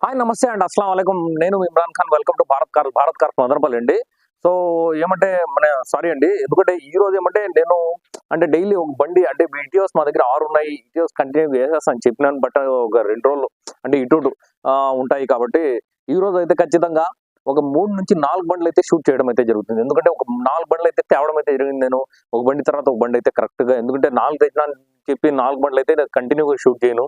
Hi నమస్తే అండి. అస్సలాము అలైకుం. నేను Imran Khan. Welcome to Bharat cars Madanapalle అండి. సో ఏమంటే సారీ అండి. ఎందుకంటే ఈ రోజు ఏమంటే నేను అంటే డైలీ ఒక బండి అంటే ఇటియోస్ మా దగ్గర 6 ఉన్నాయి. ఇటియోస్ కంటిన్యూ వేసేస్తాను చెప్పినాను. బట్ ఒక 2 రోజులు అంటే ఇటు ఉంటాయి కాబట్టి ఈ రోజు అయితే ఖచ్చితంగా ఒక 3-4 బండ్లు అయితే షూట్ చేయడం అయితే జరుగుతుంది. ఎందుకంటే ఒక 4 బండ్లు అయితే తేవడం అయితే జరిగింది. నేను ఒక బండి తర్వాత ఒక బండి అయితే కరెక్ట్‌గా ఎందుకంటే 4 తెచ్చినాను చెప్పి 4 బండ్లు అయితే కంటిన్యూగా షూట్ చేయను.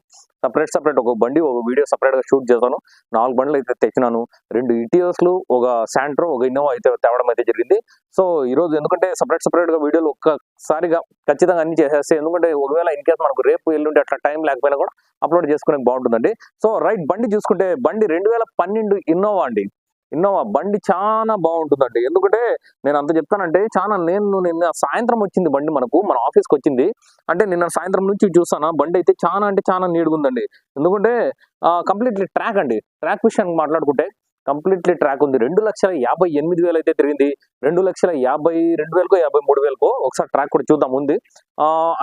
సెపరేట్ ఒక బండి ఒక వీడియో సెపరేట్‌గా షూట్ చేశాను. 4 బండ్లు అయితే తెచ్చినాను. 2 ఇటియోస్‌లు, ఒక శాంట్రో, ఒక ఇన్నోవా అయితే తేవడం అయితే జరిగింది. సో ఈరోజు ఎందుకంటే సెపరేట్‌గా వీడియోలు ఒక్కసారిగా ఖచ్చితంగా అన్ని చేసేస్తే ఎందుకంటే ఒకవేళ ఇన్ కేస్ మనకు రేపు ఎల్లుండి అట్లా టైం లేకపోయినా కూడా అప్లోడ్ చేసుకునేకి బాగుంటుందండి. సో రైట్ బండి చూసుకుంటే బండి 2012 ఇన్నోవా అండి. ఇన్నోవా బండి చాలా బాగుంటుందండి. ఎందుకంటే నేను అంత చెప్తానంటే నిన్న సాయంత్రం వచ్చింది బండి మన ఆఫీస్‌కి వచ్చింది. అంటే నిన్న సాయంత్రం నుంచి చూస్తానా బండి అయితే అంటే చాలా నీట్‌గా ఉందండి. ఎందుకంటే కంప్లీట్‌లీ ట్రాక్ అండి. ట్రాక్ విషయానికి మాట్లాడుకుంటే కంప్లీట్‌లీ ట్రాక్ ఉంది. 2,58,000 అయితే తిరిగింది. 2,52,000కో 53,000కో ఒకసారి ట్రాక్ కూడా చూద్దాం ఉంది.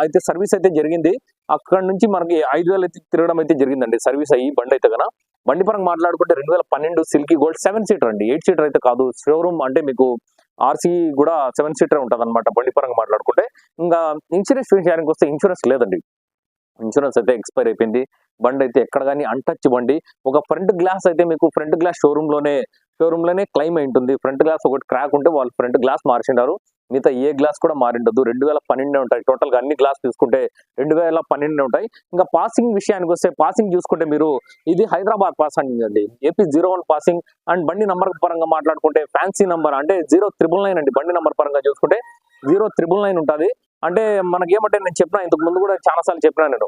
అయితే సర్వీస్ అయితే జరిగింది. అక్కడి నుంచి మనకి 5,000 అయితే తిరగడం అయితే జరిగిందండి సర్వీస్ అయ్యి బండి అయితే గన. బండి పరంగా మాట్లాడుకుంటే 2012 సిల్కీ గోల్డ్ 7 సీటర్ అండి. 8 సీటర్ అయితే కాదు. షోరూమ్ అంటే మీకు ఆర్సీ కూడా 7 సీటర్ ఉంటదన్నమాట బండి పరంగా మాట్లాడుకుంటే. ఇంకా ఇన్సూరెన్స్ విషయానికి వస్తే ఇన్సూరెన్స్ లేదండి. ఇన్సూరెన్స్ అయితే ఎక్స్పైర్ అయిపోయింది. బండి అయితే ఎక్కడ గాని అన్‌టచ్ బండి. ఒక ఫ్రంట్ గ్లాస్ అయితే మీకు ఫ్రంట్ గ్లాస్ షోరూమ్‌లోనే క్లెయిమ్ అయి ఉంటుంది. ఫ్రంట్ గ్లాస్ ఒకటి క్రాక్ ఉంటే వాళ్ళు ఫ్రంట్ గ్లాస్ మార్చిండారు. మిగతా ఏ గ్లాస్ కూడా మారిండదు. 2012 ఉంటాయి. టోటల్‌గా అన్ని గ్లాస్ తీసుకుంటే 2012 ఉంటాయి. ఇంకా పాసింగ్ విషయానికి వస్తే పాసింగ్ చూసుకుంటే మీరు ఇది హైదరాబాద్ పాసింగ్ అండి. ఏపీ 01 పాసింగ్ అండ్ బండి నంబర్ పరంగా మాట్లాడుకుంటే ఫ్యాన్సీ నంబర్ అంటే 0999 అండి. బండి నంబర్ పరంగా చూసుకుంటే 0999 ఉంటది. అంటే మనకేమంటే నేను చెప్పిన ఇంతకు ముందు కూడా చాలా సార్లు చెప్పినా నేను.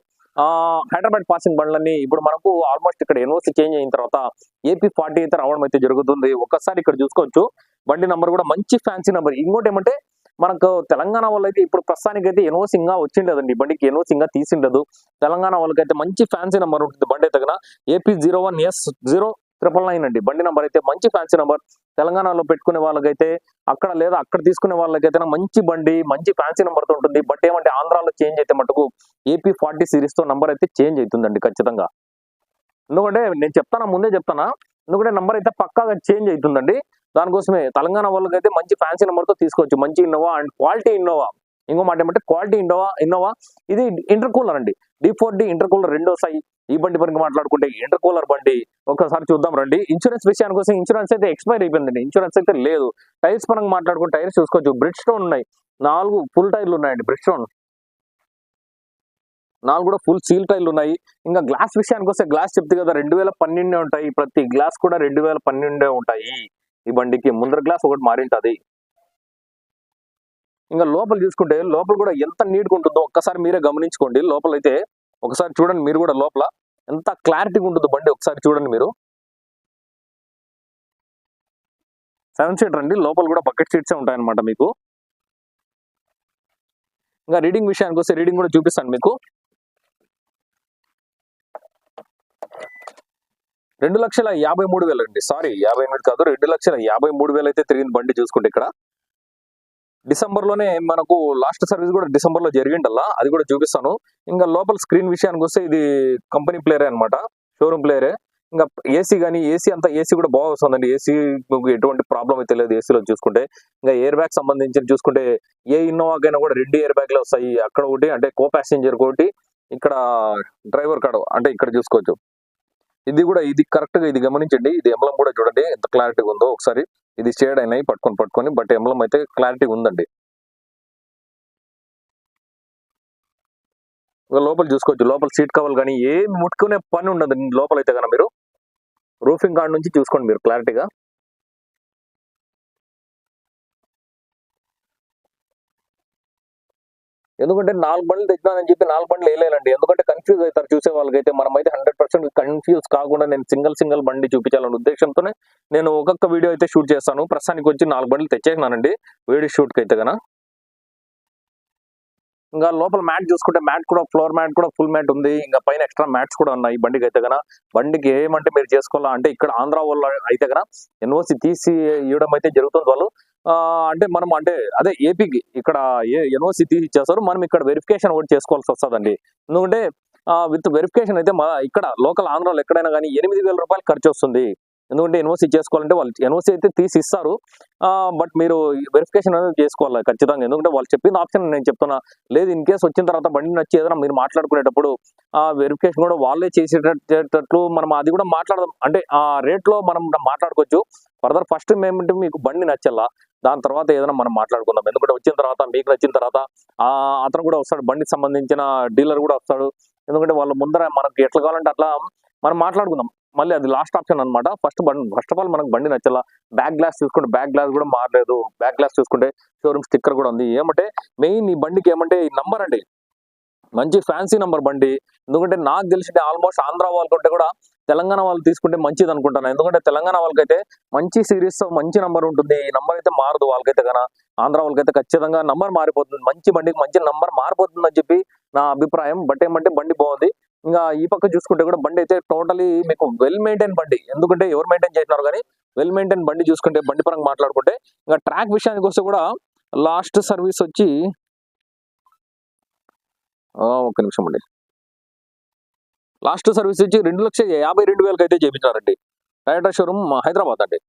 హైదరాబాద్ పాసింగ్ బండ్లన్నీ ఇప్పుడు మనకు ఆల్మోస్ట్ ఇక్కడ ఎన్ఓసి చేంజ్ అయిన తర్వాత ఏపీ 40 అయితే రావడం అయితే జరుగుతుంది. ఒక్కసారి ఇక్కడ చూసుకోవచ్చు. బండి నంబర్ కూడా మంచి ఫ్యాన్సీ నంబర్. ఇంకోటి ఏమంటే మనకు తెలంగాణ వాళ్ళైతే ఇప్పుడు ప్రస్తుతానికైతే ఎన్ఓసి ఇంకా వచ్చిండదండి. బండికి ఎన్ఓసి ఇంకా తీసిండదు. తెలంగాణ వాళ్ళకైతే మంచి ఫ్యాన్సీ నంబర్ ఉంటుంది బండి అయితే గన. ఏపీ 01S0999 అండి. బండి నంబర్ అయితే మంచి ఫ్యాన్సీ నంబర్. తెలంగాణలో పెట్టుకునే వాళ్ళకైతే అక్కడ లేదా అక్కడ తీసుకునే వాళ్ళకైతే మంచి బండి మంచి ఫ్యాన్సీ నంబర్‌తో ఉంటుంది. బట్ ఏమంటే ఆంధ్రాలో చేంజ్ అయితే మటుకు ఏపీ 40 సిరీస్‌తో నంబర్ అయితే చేంజ్ అయితుందండి ఖచ్చితంగా. ఎందుకంటే నేను ముందే చెప్తానా. ఎందుకంటే నంబర్ అయితే పక్కాగా చేంజ్ అయితుందండి. దానికోసమే తెలంగాణ వాళ్ళకైతే మంచి ఫ్యాన్సీ నంబర్‌తో తీసుకోవచ్చు. మంచి ఇన్నోవా అండ్ క్వాలిటీ ఇన్నోవా. ఇంకో మాట ఏమంటే క్వాలిటీ ఇన్నోవా ఇది ఇంటర్ కూలర్ అండి. D4D inter cooler రెండోసాయి. ఈ బండి పరంగా మాట్లాడుకుంటే ఇంటర్ కూలర్ బండి ఒకసారి చూద్దాం రండి. ఇన్సూరెన్స్ విషయానికి వస్తే ఇన్సూరెన్స్ అయితే ఎక్స్పైర్ అయిపోయిందండి. ఇన్సూరెన్స్ అయితే లేదు. టైర్స్ పరంగా మాట్లాడుకుంటే టైర్స్ చూసుకోవచ్చు. బ్రిడ్‌స్టోన్ ఉన్నాయి. 4 ఫుల్ టైర్లు ఉన్నాయండి బ్రిడ్‌స్టోన్. 4 కూడా ఫుల్ సీల్ టైర్లు ఉన్నాయి. ఇంకా గ్లాస్ విషయానికి వస్తే గ్లాస్ చెప్తే కదా 2012 ఉంటాయి. ప్రతి గ్లాస్ కూడా 2012 ఉంటాయి. ఈ బండికి ముందర గ్లాస్ ఒకటి మారింటది. ఇంకా లోపల చూసుకుంటే లోపల కూడా ఎంత నీట్‌గా ఉంటుందో ఒక్కసారి మీరే గమనించుకోండి. లోపలైతే ఒకసారి చూడండి మీరు కూడా లోపల ఎంత క్లారిటీగా ఉంటుందో బండి ఒకసారి చూడండి మీరు. 7 సీటర్ అండి. లోపల కూడా బకెట్ సీట్సే ఉంటాయన్నమాట మీకు. ఇంకా రీడింగ్ విషయానికి వస్తే రీడింగ్ కూడా చూపిస్తాను మీకు. 2,53,000 అండి. సారీ 58 కాదు 2,53,000 అయితే తిరిగింది బండి చూసుకుంటే ఇక్కడ. డిసెంబర్‌లోనే మనకు లాస్ట్ సర్వీస్ కూడా డిసెంబర్‌లో జరిగిందల్లా. అది కూడా చూపిస్తాను. ఇంకా లోపల స్క్రీన్ విషయానికి వస్తే ఇది కంపెనీ ప్లేయరే అన్నమాట. షోరూమ్ ప్లేయరే. ఇంకా ఏసీ కూడా బాగా వస్తుందండి. ఏసీ మీకు ఎటువంటి ప్రాబ్లమ్ అయితే లేదు ఏసీలో చూసుకుంటే. ఇంకా ఎయిర్ బ్యాగ్ సంబంధించి చూసుకుంటే ఏ ఇన్నోవాకైనా కూడా 2 ఎయిర్ బ్యాగ్‌లే వస్తాయి. అక్కడ ఒకటి అంటే కో ప్యాసింజర్ ఒకటి ఇక్కడ డ్రైవర్ కాడ అంటే ఇక్కడ చూసుకోవచ్చు. ఇది కరెక్ట్‌గా ఇది గమనించండి. ఇది ఎంబ్లమ్ కూడా చూడండి ఎంత క్లారిటీగా ఉందో ఒకసారి. ఇది షేడ్ అయినాయి పట్టుకొని బట్ ఎంబ్లమ్ అయితే క్లారిటీగా ఉందండి. లోపల చూసుకోవచ్చు. లోపల సీట్ కవర్లు గానీ ఏమి ముట్టుకునే పని ఉండదు లోపలైతే గన మీరు. రూఫింగ్ కాడ నుంచి చూసుకోండి మీరు క్లారిటీగా. ఎందుకంటే 4 బండ్లు తెచ్చినానని చెప్పి 4 బండ్లు ఎయలేనండి. ఎందుకంటే కన్‌ఫ్యూజ్ అయితారు చూసే వాళ్ళకైతే. మనమైతే 100% కన్‌ఫ్యూజ్ కాకుండా నేను సింగిల్ బండి చూపించాలనే ఉద్దేశంతోనే నేను ఒక్కొక్క వీడియో అయితే షూట్ చేస్తాను. ప్రస్తుతానికి వచ్చి 4 బండ్లు తెచ్చేసినానండి వీడియో షూట్‌కైతే గన. ఇంకా లోపల మ్యాట్ చూసుకుంటే ఫ్లోర్ మ్యాట్ కూడా ఫుల్ మ్యాట్ ఉంది. ఇంకా పైన ఎక్స్ట్రా మ్యాట్స్ కూడా ఉన్నాయి బండికి అయితే గన. బండికి ఏమంటే మీరు చేసుకోవాలా అంటే ఇక్కడ ఆంధ్ర వాళ్ళు అయితే గన ఎన్ఓసి తీసి ఇవ్వడం అయితే జరుగుతుంది వాళ్ళు. అంటే మనం అంటే అదే ఏపీకి ఇక్కడ ఎన్ఓసి తీసి ఇచ్చేస్తారు. మనం ఇక్కడ వెరిఫికేషన్ ఒకటి చేసుకోవాల్సి వస్తదండి. ఎందుకంటే విత్ వెరిఫికేషన్ అయితే ఇక్కడ లోకల్ ఆంధ్రాలో ఎక్కడైనా కానీ 8,000 రూపాయలు ఖర్చు వస్తుంది. ఎందుకంటే ఎన్ఓసి చేసుకోవాలంటే వాళ్ళు ఎన్ఓసి అయితే తీసి ఇస్తారు. బట్ మీరు వెరిఫికేషన్ అనేది చేసుకోవాలి ఖచ్చితంగా. ఎందుకంటే వాళ్ళు చెప్పిన ఆప్షన్ నేను చెప్తున్నా. లేదు ఇన్ కేస్ వచ్చిన తర్వాత బండి నచ్చి ఏదైనా మీరు మాట్లాడుకునేటప్పుడు వెరిఫికేషన్ కూడా వాళ్ళే చేసేటట్లు మనం అది కూడా మాట్లాడదాం. అంటే ఆ రేట్లో మనం మాట్లాడుకోవచ్చు. ఫర్దర్ ఫస్ట్ ఏమంటే మీకు బండి నచ్చల్లా, దాని తర్వాత ఏదైనా మనం మాట్లాడుకుందాం. ఎందుకంటే వచ్చిన తర్వాత మీకు నచ్చిన తర్వాత అతను కూడా వస్తాడు, బండికి సంబంధించిన డీలర్ కూడా వస్తాడు. ఎందుకంటే వాళ్ళ ముందర మనకి ఎట్లా కావాలంటే అట్లా మనం మాట్లాడుకుందాం. మళ్ళీ అది లాస్ట్ ఆప్షన్ అనమాట. ఫస్ట్ ఆఫ్ ఆల్ మనకు బండి నచ్చలా. బ్యాక్ గ్లాస్ చూసుకుంటే బ్యాక్ గ్లాస్ కూడా మారలేదు. బ్యాక్ గ్లాస్ చూసుకుంటే షోరూమ్ స్టిక్కర్ కూడా ఉంది. ఏమంటే మెయిన్ ఈ బండికి ఏమంటే ఈ నంబర్ అండి, మంచి ఫ్యాన్సీ నంబర్ బండి. ఎందుకంటే నాకు తెలిసి ఆల్మోస్ట్ ఆంధ్ర వాళ్ళకంటే కూడా తెలంగాణ వాళ్ళు తీసుకుంటే మంచిది అనుకుంటాను. ఎందుకంటే తెలంగాణ వాళ్ళకైతే మంచి సిరీస్ మంచి నంబర్ ఉంటుంది. ఈ నంబర్ అయితే మారదు వాళ్ళకైతే కన్నా. ఆంధ్ర వాళ్ళకైతే ఖచ్చితంగా నంబర్ మారిపోతుంది. మంచి బండికి మంచి నంబర్ మారిపోతుంది అని చెప్పి నా అభిప్రాయం. బట్ ఏమంటే బండి బాగుంది. ఇంకా ఈ పక్క చూసుకుంటే కూడా బండి అయితే టోటలీ మీకు వెల్ మెయింటైన్ బండి. ఎందుకంటే ఎవరు మెయింటైన్ చేసినారు కానీ వెల్ మెయింటైన్ బండి చూసుకుంటే, బండి పరంగా మాట్లాడుకుంటే. ఇంకా ట్రాక్ విషయానికి వస్తే కూడా లాస్ట్ సర్వీస్ వచ్చి ఒక్క నిమిషం అండి. లాస్ట్ సర్వీస్ వచ్చి 2,52,000 అయితే చేయించారండి. టయోటా షోరూమ్ హైదరాబాద్ అండి.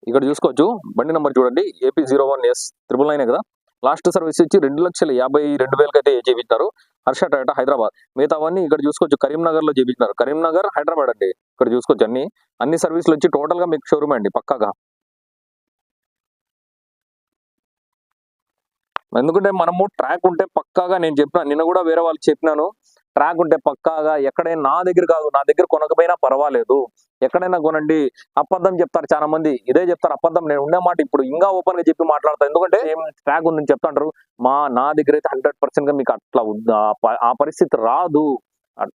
ఇక్కడ చూసుకోవచ్చు బండి నెంబర్ చూడండి, AP01S 999 కదా. లాస్ట్ సర్వీస్ వచ్చి 2,52,000 అయితే చేయించారు. హర్ష టయోటా హైదరాబాద్. మిగతావన్నీ ఇక్కడ చూసుకోవచ్చు కరీంనగర్ లో చేయించారు. కరీంనగర్ హైదరాబాద్ అండి. ఇక్కడ చూసుకోవచ్చు అన్ని సర్వీసులు వచ్చి టోటల్ గా మీకు షోరూమ్ అండి పక్కాగా. ఎందుకంటే మనము ట్రాక్ ఉంటే పక్కాగా, నేను చెప్పిన నిన్న కూడా వేరే వాళ్ళు చెప్పినాను, ట్రాక్ ఉంటే పక్కాగా ఎక్కడైనా నా దగ్గర కాదు, నా దగ్గర కొనకపోయినా పర్వాలేదు, ఎక్కడైనా కొనండి. అబద్ధం చెప్తారు చాలా మంది, ఇదే చెప్తారు అబద్ధం. నేను ఉండే మాట ఇప్పుడు ఇంకా ఓపెన్ గా చెప్పి మాట్లాడతాను. ఎందుకంటే ఏం ట్రాక్ ఉందని చెప్తాంటారు. నా దగ్గర అయితే 100% గా మీకు అట్లా ఆ పరిస్థితి రాదు.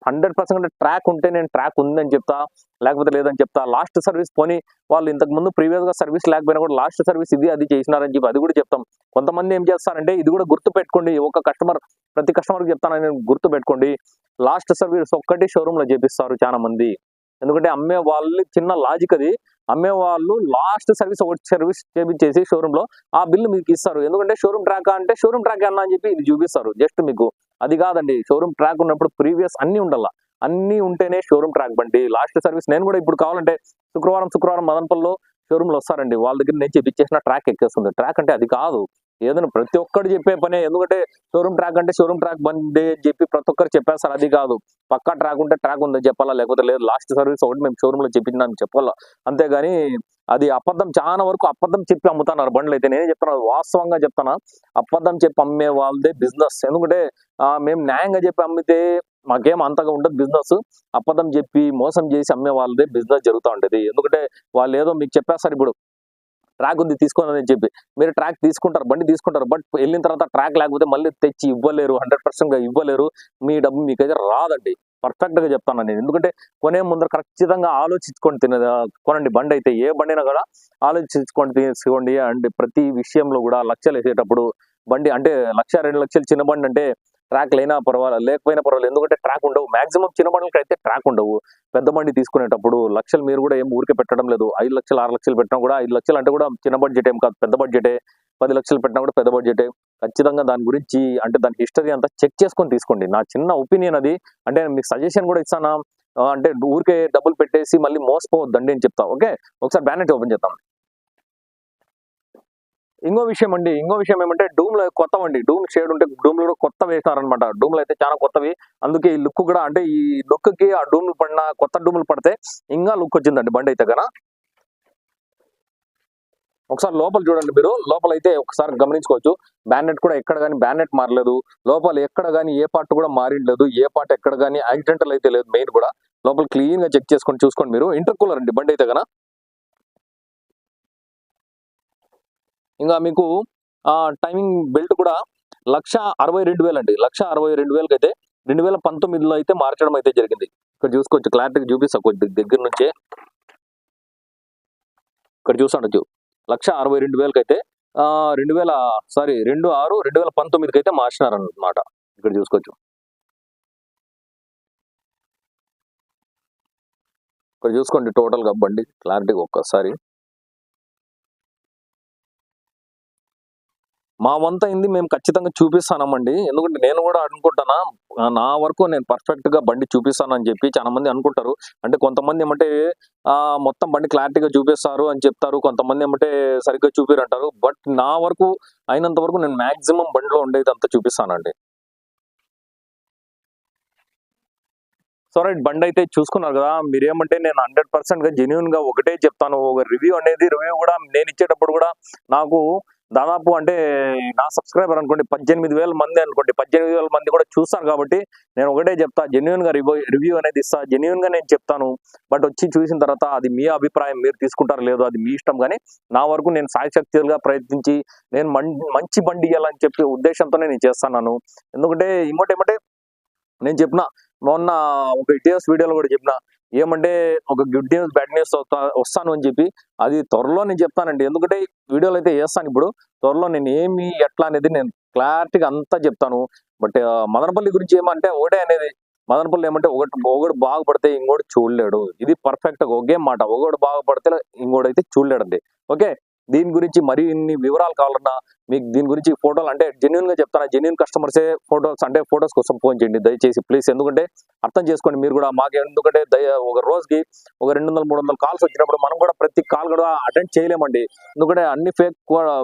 100% ట్రాక్ ఉంటే నేను ట్రాక్ ఉందని చెప్తా, లేకపోతే లేదని చెప్తా. లాస్ట్ సర్వీస్ పోనీ వాళ్ళు ఇంతకు ముందు ప్రీవియస్ గా సర్వీస్ లేకపోయినా కూడా లాస్ట్ సర్వీస్ ఇది అది చేసినారని చెప్పి అది కూడా చెప్తాం. కొంతమంది ఏం చేస్తారంటే, ఇది కూడా గుర్తు పెట్టుకోండి, ఒక కస్టమర్ ప్రతి కస్టమర్కి చెప్తానని గుర్తు పెట్టుకోండి, లాస్ట్ సర్వీస్ ఒక్కటి షోరూమ్ లో చేపిస్తారు చాలా మంది. ఎందుకంటే అమ్మే వాళ్ళు చిన్న లాజిక్ అది, అమ్మే వాళ్ళు లాస్ట్ సర్వీస్ ఒకటి సర్వీస్ చేపించేసి షోరూమ్ లో ఆ బిల్లు మీకు ఇస్తారు. ఎందుకంటే షోరూమ్ ట్రాక్ అంటే షోరూమ్ ట్రాక్ అన్నా అని చెప్పి ఇది చూపిస్తారు జస్ట్ మీకు. అది కాదండి, షోరూమ్ ట్రాక్ ఉన్నప్పుడు ప్రీవియస్ అన్ని ఉండాలా, అన్ని ఉంటేనే షోరూమ్ ట్రాక్ బండి. లాస్ట్ సర్వీస్ నేను కూడా ఇప్పుడు కావాలంటే శుక్రవారం మదనపల్లిలో షోరూమ్ లో వస్తారండి, వాళ్ళ దగ్గర నేను చేపించేసిన ట్రాక్ ఎక్కేస్తుంది. ట్రాక్ అంటే అది కాదు, ఏదైనా ప్రతి ఒక్కరు చెప్పే పనే. ఎందుకంటే షోరూమ్ ట్రాక్ అంటే షోరూమ్ ట్రాక్ బండి అని చెప్పి ప్రతి ఒక్కరు చెప్పేస్తారు, అది కాదు. పక్కా ట్రాక్ ఉంటే ట్రాక్ ఉందని చెప్పాలా, లేకపోతే లేదు లాస్ట్ సర్వీస్ ఒకటి మేము షోరూమ్ లో చెప్పిందని చెప్పాలా. అంతేగాని అది అబద్ధం, చాలా వరకు అబద్ధం చెప్పి అమ్ముతున్నారు బండ్లు అయితే. నేనే చెప్తాను, వాస్తవంగా చెప్తానా, అబద్ధం చెప్పి అమ్మే వాళ్ళదే బిజినెస్. ఎందుకంటే మేము న్యాయంగా చెప్పి అమ్మితే మాకేం అంతగా ఉండదు బిజినెస్. అబద్ధం చెప్పి మోసం చేసి అమ్మే వాళ్ళదే బిజినెస్ జరుగుతూ ఉంటుంది. ఎందుకంటే వాళ్ళు ఏదో మీకు చెప్పేస్తారు, ఇప్పుడు ట్రాక్ ఉంది తీసుకోనని చెప్పి మీరు ట్రాక్ తీసుకుంటారు, బండి తీసుకుంటారు. బట్ వెళ్ళిన తర్వాత ట్రాక్ లేకపోతే మళ్ళీ తెచ్చి ఇవ్వలేరు, 100% గా ఇవ్వలేరు. మీ డబ్బు మీకైతే రాదండి. పర్ఫెక్ట్ గా చెప్తాను నేను. ఎందుకంటే కొనే ముందర ఖచ్చితంగా ఆలోచించుకొని కొనండి. బండి అయితే ఏ బండినా కూడా ఆలోచించుకొని తీసుకోండి. అండ్ ప్రతి విషయంలో కూడా లక్షలు వేసేటప్పుడు బండి అంటే 1,00,000-2,00,000 చిన్న బండి అంటే ట్రాక్ లేకపోయినా పర్వాలేదు. ఎందుకంటే ట్రాక్ ఉండవు, మాక్సిమం చిన్న బండ్లకి అయితే ట్రాక్ ఉండవు. పెద్ద బండి తీసుకునేటప్పుడు లక్షలు మీరు కూడా ఏం ఊరికే పెట్టడం లేదు. 5,00,000 6,00,000 పెట్టినా కూడా, 5,00,000 అంటే కూడా చిన్న బడ్జెట్ ఏం కాదు, పెద్ద బడ్జెటే. 10,00,000 పెట్టినా కూడా పెద్ద బడ్జెటే. ఖచ్చితంగా దాని గురించి అంటే దాని హిస్టరీ అంతా చెక్ చేసుకొని తీసుకోండి. నా చిన్న ఒపీనియన్ అది. అంటే మీకు సజెషన్ కూడా ఇస్తానా, అంటే ఊరికే డబ్బులు పెట్టేసి మళ్ళీ మోసపోవద్దండి అని చెప్తా. ఓకే, ఒకసారి బ్యానెట్ ఓపెన్ చేద్దాం. ఇంకో విషయం ఏమంటే డూమ్ లో కొత్తవండి, డూమ్ షేడ్ ఉంటే డూమ్ లో కొత్త వేసినారనమాట. డూమ్ లో అయితే చాలా కొత్తవి. అందుకే ఈ లుక్ కూడా, అంటే ఈ లుక్ కి ఆ డూమ్లు పడిన కొత్త డూమ్లు పడితే ఇంకా లుక్ వచ్చిందండి బండి అయితే కదా. ఒకసారి లోపల చూడండి మీరు, లోపల అయితే ఒకసారి గమనించుకోవచ్చు. బ్యానెట్ కూడా ఎక్కడ కానీ బ్యానెట్ మారలేదు. లోపల ఎక్కడ కానీ ఏ పార్ట్ కూడా మారిండలేదు. ఏ పార్ట్ ఎక్కడ కానీ యాక్సిడెంటల్ అయితే లేదు. మెయిన్ కూడా లోపల క్లీన్ గా చెక్ చేసుకొని చూసుకోండి మీరు. ఇంటర్ కూలర్ అండి బండి అయితే కదా. ఇంకా మీకు టైమింగ్ బెల్ట్ కూడా 1,62,000 అండి. 1,62,000 అయితే 2019లో అయితే మార్చడం అయితే జరిగింది. ఇక్కడ చూసుకోవచ్చు, క్లారిటీ చూపిస్తా కొద్ది దగ్గర నుంచే. ఇక్కడ చూస్తుండొచ్చు, 1,62,000 అయితే 2019 అయితే మార్చినారనమాట. ఇక్కడ చూసుకోవచ్చు. ఇక్కడ చూసుకోండి టోటల్ గా బండి క్లారిటీ ఒక్కసారి. మా వంతయింది మేము ఖచ్చితంగా చూపిస్తానమండి. ఎందుకంటే నేను కూడా అనుకుంటానా, నా వరకు నేను పర్ఫెక్ట్‌గా బండి చూపిస్తానని చెప్పి చాలా మంది అనుకుంటారు. అంటే కొంతమంది ఏమంటే మొత్తం బండి క్లారిటీగా చూపిస్తారు అని చెప్తారు. కొంతమంది ఏమంటే సరిగ్గా చూపియరంటారు. బట్ నా వరకు అయినంత వరకు నేను మాక్సిమం బండిలో ఉండేదంతా చూపిస్తానండి. సో రైట్, బండయితే చూసుకున్నారు గదా! మీరేమంటే నేను 100%గా జెన్యూన్‌గా ఒకటే చెప్తాను. ఒక రివ్యూ కూడా నేనిచ్చేటప్పుడు గూడా నాకు దాదాపు అంటే నా సబ్‌స్క్రైబర్ అనుకోండి 18,000 మంది అనుకోండి. 18,000 మంది కూడా చూస్తారు కాబట్టి నేను ఒకటే చెప్తా. జెన్యూన్‌గా రివ్యూ అనేది ఇస్తా. జెన్యూన్‌గా నేను చెప్తాను. బట్ వచ్చి చూసిన తర్వాత అది మీ అభిప్రాయం. మీరు తీసుకుంటారో లేదో అది మీ ఇష్టం గానీ, నా వరకు నేను శాయశక్తులుగా ప్రయత్నించి నేను మంచి బండి ఇయ్యాలని చెప్పి ఉద్దేశంతోనే నేను చేస్తన్నాను. ఎందుకంటే ఇంకోటేమంటే నేను చెప్పిన మొన్న ఒక ఇటీఎస్ వీడియోలో కూడా చెప్పిన ఏమంటే ఒక గుడ్ న్యూస్ బ్యాడ్ న్యూస్ వస్తాను అని చెప్పి అది త్వరలో నేను చెప్తానండి. ఎందుకంటే వీడియోలు అయితే చేస్తాను ఇప్పుడు. త్వరలో నేను ఏమి ఎట్లా అనేది నేను క్లారిటీగా అంతా చెప్తాను. బట్ మదనపల్లి గురించి ఏమంటే ఒకటే అనేది, మదనపల్లి ఏమంటే ఒకడు బాగుపడితే ఇంకోటి చూడలేడు. ఇది పర్ఫెక్ట్‌గా ఒకే మాట. ఒకడు బాగుపడితే ఇంకోడైతే చూడలేడండి. ఓకే. దీని గురించి మరి ఇన్ని వివరాలు కావాలన్నా మీకు దీని గురించి ఫోటోలు అంటే జెన్యూన్‌గా చెప్తాను. జెన్యూన్ కస్టమర్సే ఫోటోస్ కోసం ఫోన్ చేయండి దయచేసి ప్లీజ్. ఎందుకంటే అర్థం చేసుకోండి మీరు కూడా. ఎందుకంటే ఒక రోజుకి ఒక 200, 300 కాల్స్ వచ్చినప్పుడు మనం కూడా ప్రతి కాల్ కూడా అటెండ్ చేయలేమండి. ఎందుకంటే అన్ని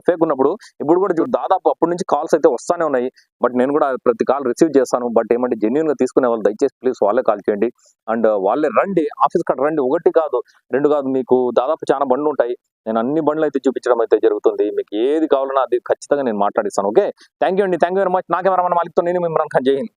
ఫేక్ ఉన్నప్పుడు ఇప్పుడు కూడా దాదాపు అప్పటి నుంచి కాల్స్ అయితే వస్తానే ఉన్నాయి. బట్ నేను కూడా ప్రతి కాల్ రిసీవ్ చేస్తాను. బట్ ఏమంటే జెన్యూన్‌గా తీసుకునే వాళ్ళు దయచేసి ప్లీజ్ వాళ్ళే కాల్ చేయండి. అండ్ వాళ్ళే రండి. ఆఫీస్ కాడ రండి. 1 కాదు, 2 కాదు, మీకు దాదాపు చాలా బండ్లుంటాయి. నేను అన్ని బండ్లు అయితే చూపించడం అయితే జరుగుతుంది. మీకు ఏది కావాలన్నా అది ఖచ్చితంగా నేను మాట్లాడిస్తాను. ఓకే. థాంక్ యూ అండి. Thank you very much. నా కెమెరామన్ మాలిక్‌తో నేను మీ ఇమ్రాన్ ఖాన్. జై హింద్.